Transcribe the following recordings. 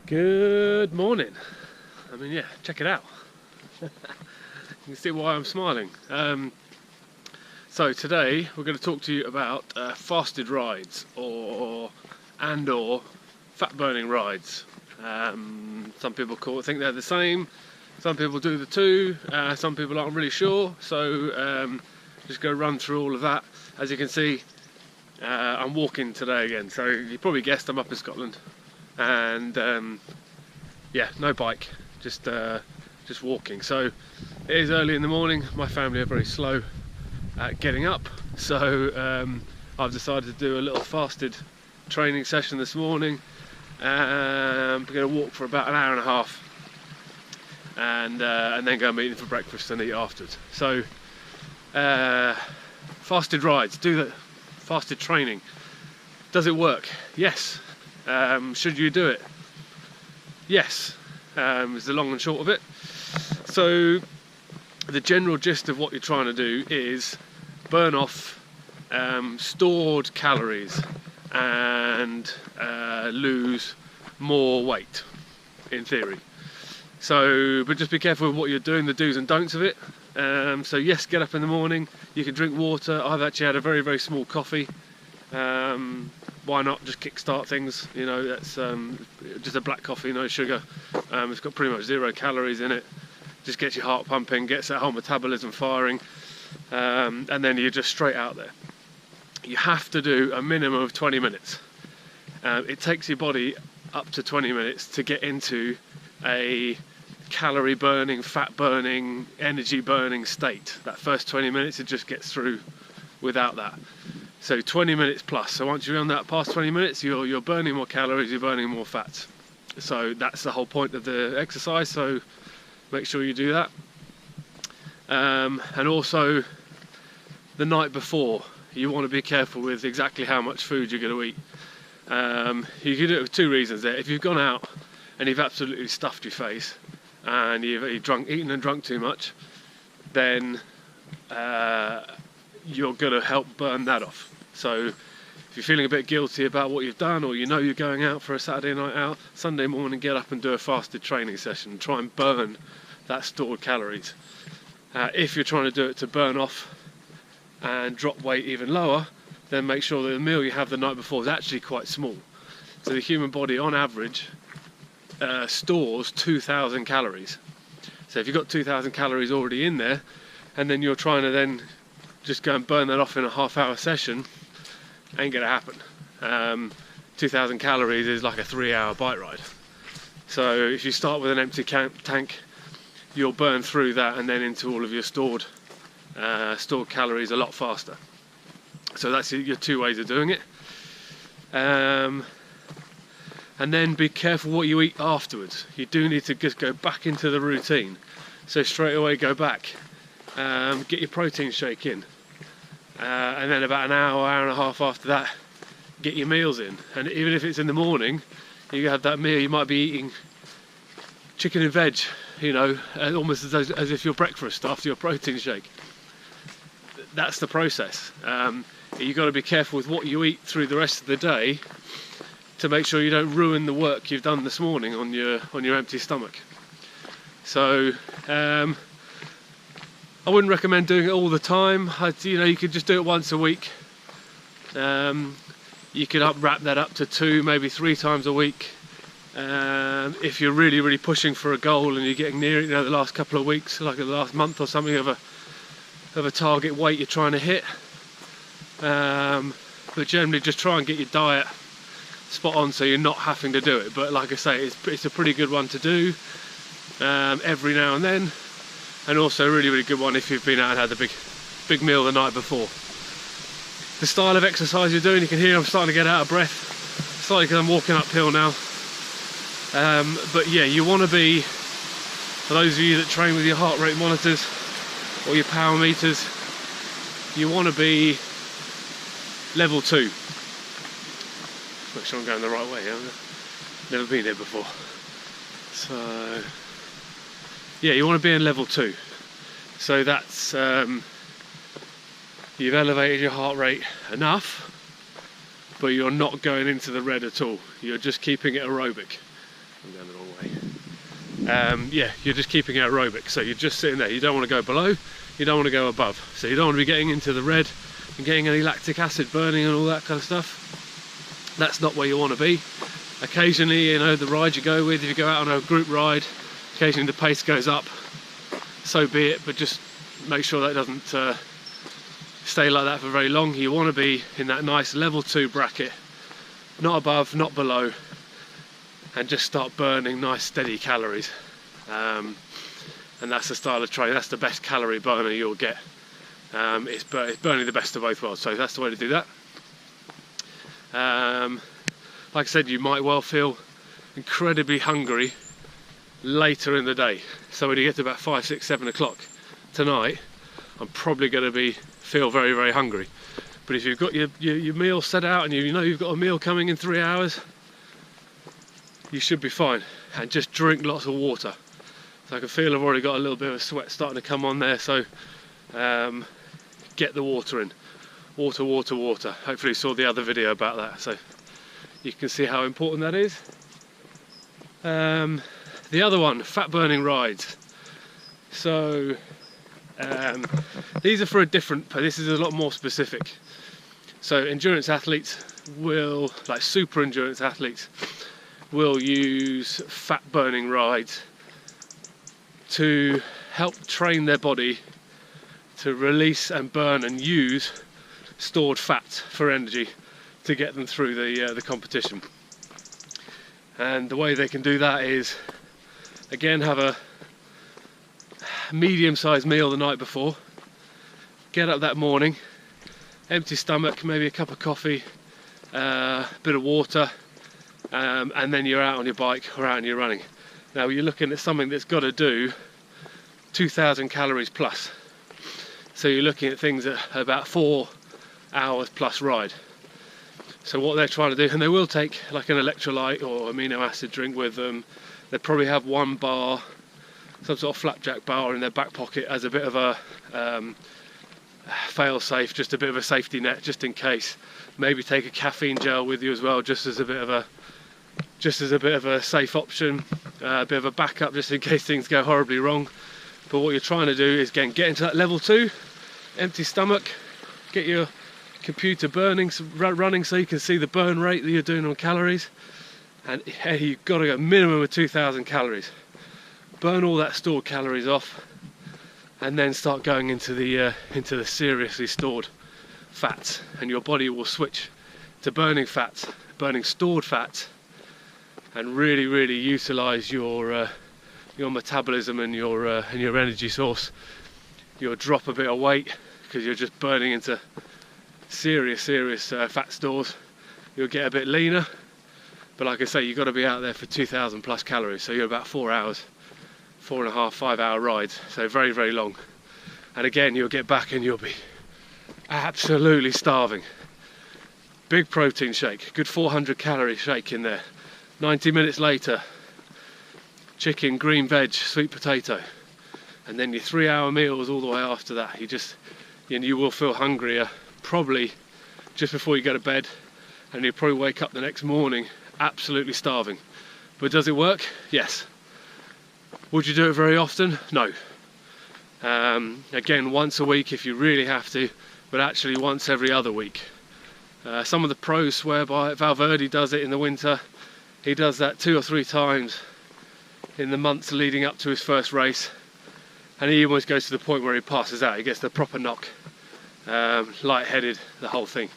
Good morning. I mean, yeah, check it out. You can see why I'm smiling. So today we're going to talk to you about fasted rides or fat burning rides. Some people think they're the same. Some people do the two. Some people aren't really sure. So just go run through all of that. As you can see, I'm walking today again. So you probably guessed I'm up in Scotland. And yeah, no bike, just walking. So it is early in the morning. My family are very slow at getting up, so I've decided to do a little fasted training session this morning. I'm going to walk for about an hour and a half, and then go meeting for breakfast and eat afterwards. So fasted rides, do the fasted training. Does it work? Yes. Should you do it? Yes, is the long and short of it. So the general gist of what you're trying to do is burn off stored calories and lose more weight, in theory. So, but just be careful with what you're doing, the do's and don'ts of it. So yes, get up in the morning, you can drink water. I've actually had a very, very small coffee. Why not just kickstart things? You know, that's just a black coffee, no sugar. It's got pretty much 0 calories in it. Just gets your heart pumping, gets that whole metabolism firing, and then you're just straight out there. You have to do a minimum of 20 minutes. It takes your body up to 20 minutes to get into a calorie burning, fat burning, energy burning state. That first 20 minutes, it just gets through without that. So 20 minutes plus. So once you're on that past 20 minutes, you're burning more calories, you're burning more fats. So that's the whole point of the exercise. So make sure you do that. And also the night before, you want to be careful with exactly how much food you're going to eat. You can do it for 2 reasons there. If you've gone out and you've absolutely stuffed your face and you've eaten and drunk too much, then you're going to help burn that off. So if you're feeling a bit guilty about what you've done, or you know you're going out for a Saturday night out, Sunday morning get up and do a fasted training session. Try and burn that stored calories. If you're trying to do it to burn off and drop weight even lower, then make sure that the meal you have the night before is actually quite small. So the human body on average stores 2,000 calories. So if you've got 2,000 calories already in there, and then you're trying to then just go and burn that off in a half-hour session, ain't gonna happen. 2,000 calories is like a 3-hour bike ride. So if you start with an empty tank, you'll burn through that and then into all of your stored calories a lot faster. So that's your 2 ways of doing it. And then be careful what you eat afterwards. You do need to just go back into the routine. So straight away go back, get your protein shake in. And then about an hour and a half after that, get your meals in. And even if it's in the morning, you have that meal, you might be eating chicken and veg, you know, almost as if your breakfast after your protein shake. That's the process. You've got to be careful with what you eat through the rest of the day to make sure you don't ruin the work you've done this morning on your empty stomach. So I wouldn't recommend doing it all the time. You could just do it once a week. You could wrap that up to 2, maybe 3 times a week. If you're really, really pushing for a goal and you're getting near it, the last couple of weeks, like the last month or something, of a target weight you're trying to hit. But generally, just try and get your diet spot on so you're not having to do it. But like I say, it's a pretty good one to do every now and then. And also a really, really good one if you've been out and had a big meal the night before. The style of exercise you're doing, you can hear I'm starting to get out of breath. Slightly because I'm walking uphill now. But yeah, you want to be, for those of you that train with your heart rate monitors or your power meters, you want to be level 2. Make sure I'm going the right way. I've never been here before. So yeah, you want to be in level 2. So that's you've elevated your heart rate enough, but you're not going into the red at all. You're just keeping it aerobic. I'm going the wrong way. Yeah, you're just keeping it aerobic, so you're just sitting there. You don't want to go below, you don't want to go above, so you don't want to be getting into the red and getting any lactic acid burning and all that kind of stuff. That's not where you want to be. Occasionally, you know, the ride you go with, if you go out on a group ride, occasionally the pace goes up, so be it, but just make sure that it doesn't stay like that for very long. You want to be in that nice level 2 bracket, not above, not below, and just start burning nice steady calories. And that's the style of training. That's the best calorie burner you'll get. It's burning the best of both worlds, so that's the way to do that. Like I said, you might well feel incredibly hungry later in the day. So when you get to about 5, 6, 7 o'clock tonight, I'm probably going to feel very, very hungry. But if you've got your meal set out and you know you've got a meal coming in 3 hours, you should be fine. And just drink lots of water. So I can feel I've already got a little bit of sweat starting to come on there, so get the water in. Water, water, water. Hopefully you saw the other video about that, so you can see how important that is. The other one, fat burning rides. So these are for a different, this is a lot more specific. So endurance athletes will, like super endurance athletes, will use fat burning rides to help train their body to release and burn and use stored fat for energy to get them through the competition. And the way they can do that is, again, have a medium-sized meal the night before, get up that morning, empty stomach, maybe a cup of coffee, a bit of water, and then you're out on your bike or out and you're running. Now you're looking at something that's got to do 2,000 calories plus. So you're looking at things at about 4 hours plus ride. So what they're trying to do, and they will take like an electrolyte or amino acid drink with them. They probably have one bar, some sort of flapjack bar in their back pocket as a bit of a fail-safe, just a bit of a safety net, just in case. Maybe take a caffeine gel with you as well, just as a bit of a safe option, a bit of a backup, just in case things go horribly wrong. But what you're trying to do is get into that level 2, empty stomach, get your computer running so you can see the burn rate that you're doing on calories, and hey, you've got to go minimum of 2,000 calories. Burn all that stored calories off, and then start going into the seriously stored fats, and your body will switch to burning fats, burning stored fats, and really utilize your metabolism and your energy source. You'll drop a bit of weight because you're just burning into serious fat stores. You'll get a bit leaner, but like I say, you've got to be out there for 2,000 plus calories, so you're about 4 hours, 4.5, 5 hour rides, so very long. And again, you'll get back and you'll be absolutely starving. Big protein shake, good 400 calorie shake in there. 90 minutes later, chicken, green veg, sweet potato, and then your 3 hour meals all the way after that. You will feel hungrier probably just before you go to bed, and you'll probably wake up the next morning absolutely starving. But does it work? Yes. Would you do it very often? No. Again, once a week if you really have to, but actually once every other week. Some of the pros swear by it. Valverde does it in the winter. He does that 2 or 3 times in the months leading up to his first race, and he almost goes to the point where he passes out. He gets the proper knock, lightheaded, the whole thing.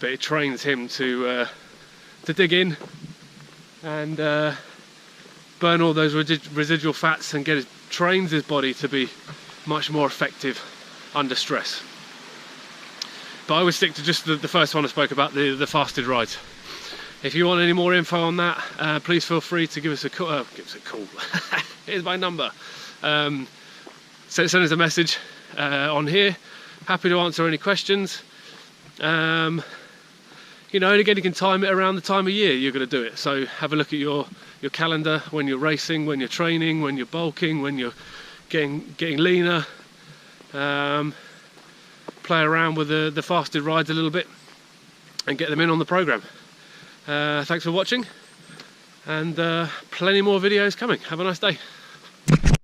But it trains him to dig in and burn all those residual fats, and trains his body to be much more effective under stress. But I would stick to just the first one I spoke about, the fasted rides. If you want any more info on that, please feel free to give us a call. Here's my number. Send us a message on here. Happy to answer any questions. And again, you can time it around the time of year you're going to do it. So have a look at your calendar when you're racing, when you're training, when you're bulking, when you're getting leaner. Play around with the fasted rides a little bit and get them in on the program. Thanks for watching. and plenty more videos coming. Have a nice day.